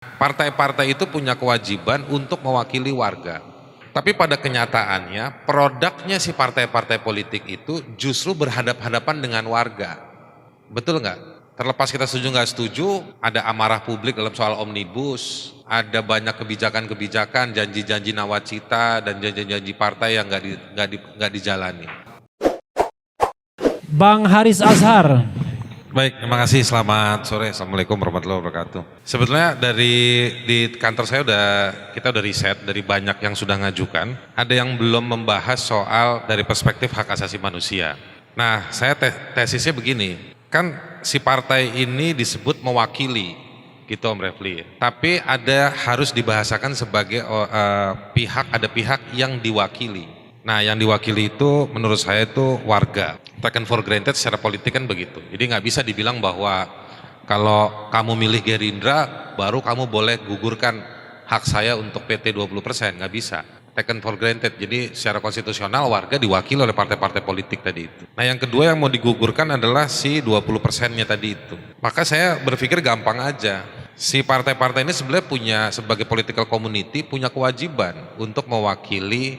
Partai-partai itu punya kewajiban untuk mewakili warga. Tapi pada kenyataannya, produknya si partai-partai politik itu justru berhadap-hadapan dengan warga. Betul nggak? Terlepas kita setuju nggak setuju, ada amarah publik dalam soal omnibus, ada banyak kebijakan-kebijakan, janji-janji nawacita dan janji-janji partai yang nggak dijalani. Bang Haris Azhar. Baik, terima kasih. Selamat sore. Assalamualaikum warahmatullahi wabarakatuh. Sebetulnya di kantor saya kita udah riset dari banyak yang sudah ngajukan. Ada yang belum membahas soal dari perspektif hak asasi manusia. Nah, saya tesisnya begini. Kan si partai ini disebut mewakili, gitu Om Refli. Tapi harus dibahasakan sebagai ada pihak yang diwakili. Nah, yang diwakili itu menurut saya itu warga. Taken for granted secara politik kan begitu. Jadi nggak bisa dibilang bahwa kalau kamu milih Gerindra baru kamu boleh gugurkan hak saya untuk PT 20%, nggak bisa. Taken for granted. Jadi secara konstitusional warga diwakili oleh partai-partai politik tadi itu. Nah, yang kedua yang mau digugurkan adalah si 20%-nya tadi itu. Maka saya berpikir gampang aja. Si partai-partai ini sebenarnya sebagai political community punya kewajiban untuk mewakili,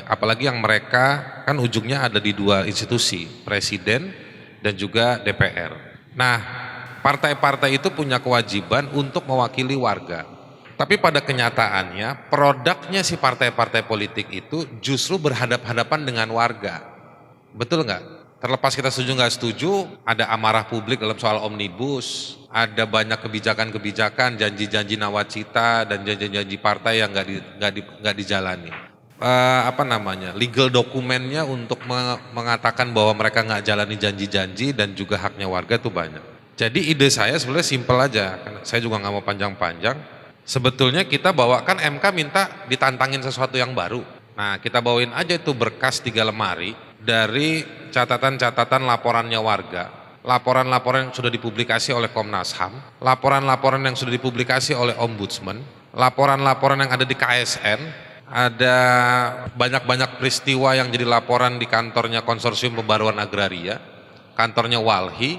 apalagi yang mereka kan ujungnya ada di dua institusi, presiden dan juga DPR. Nah, partai-partai itu punya kewajiban untuk mewakili warga. Tapi pada kenyataannya, produknya si partai-partai politik itu justru berhadap-hadapan dengan warga. Betul nggak? Terlepas kita setuju nggak setuju, ada amarah publik dalam soal omnibus, ada banyak kebijakan-kebijakan, janji-janji nawacita dan janji-janji partai yang nggak dijalani. Legal dokumennya untuk mengatakan bahwa mereka nggak jalani janji-janji dan juga haknya warga itu banyak. Jadi ide saya sebenarnya simpel aja, saya juga nggak mau panjang-panjang. Sebetulnya kita bawakan MK minta ditantangin sesuatu yang baru. Nah, kita bawain aja itu berkas 3 lemari dari catatan-catatan laporannya warga, laporan-laporan yang sudah dipublikasi oleh Komnas HAM, laporan-laporan yang sudah dipublikasi oleh Ombudsman, laporan-laporan yang ada di KSN, ada banyak-banyak peristiwa yang jadi laporan di kantornya Konsorsium Pembaruan Agraria, kantornya Walhi,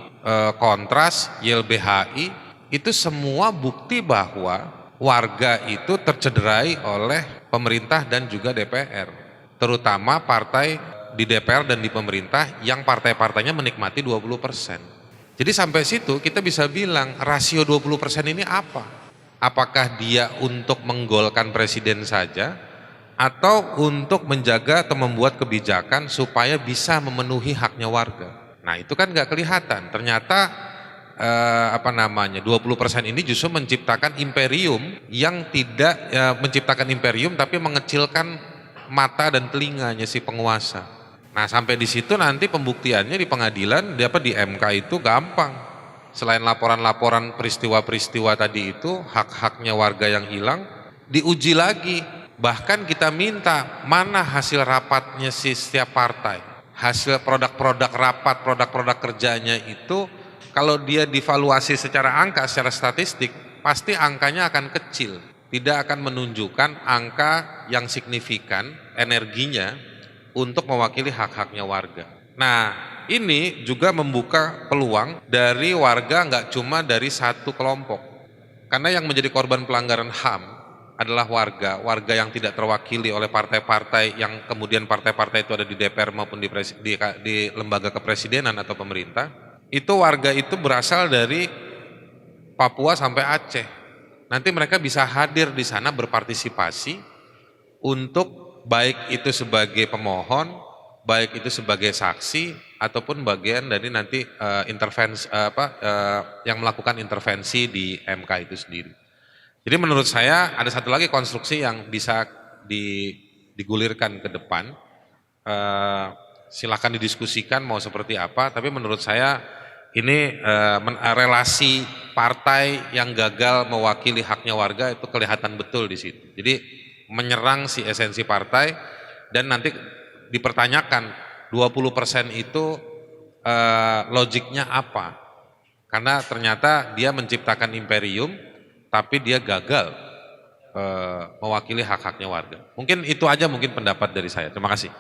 Kontras, YLBHI, itu semua bukti bahwa warga itu tercederai oleh pemerintah dan juga DPR, terutama partai di DPR dan di pemerintah yang partai-partainya menikmati 20%. Jadi sampai situ kita bisa bilang rasio 20% ini apa? Apakah dia untuk menggolkan presiden saja atau untuk menjaga atau membuat kebijakan supaya bisa memenuhi haknya warga? Nah, itu kan nggak kelihatan. Ternyata 20% ini justru menciptakan imperium yang tidak menciptakan imperium tapi mengecilkan mata dan telinganya si penguasa. Nah, sampai di situ nanti pembuktiannya di pengadilan, di MK itu gampang. Selain laporan-laporan peristiwa-peristiwa tadi itu, hak-haknya warga yang hilang diuji lagi. Bahkan kita minta mana hasil rapatnya setiap partai, hasil produk-produk rapat, produk-produk kerjanya itu. Kalau dia divaluasi secara angka, secara statistik, pasti angkanya akan kecil. Tidak akan menunjukkan angka yang signifikan energinya untuk mewakili hak-haknya warga. Nah, ini juga membuka peluang dari warga nggak cuma dari satu kelompok. Karena yang menjadi korban pelanggaran HAM adalah warga yang tidak terwakili oleh partai-partai yang kemudian partai-partai itu ada di DPR maupun di lembaga kepresidenan atau pemerintah. Itu warga itu berasal dari Papua sampai Aceh. Nanti mereka bisa hadir di sana berpartisipasi untuk baik itu sebagai pemohon, baik itu sebagai saksi ataupun bagian dari nanti intervensi yang melakukan intervensi di MK itu sendiri. Jadi menurut saya ada satu lagi konstruksi yang bisa digulirkan ke depan. Silahkan didiskusikan mau seperti apa, tapi menurut saya ini relasi partai yang gagal mewakili haknya warga itu kelihatan betul di situ. Jadi menyerang si esensi partai dan nanti dipertanyakan 20% itu logiknya apa? Karena ternyata dia menciptakan imperium tapi dia gagal mewakili hak-haknya warga. Mungkin itu aja pendapat dari saya. Terima kasih.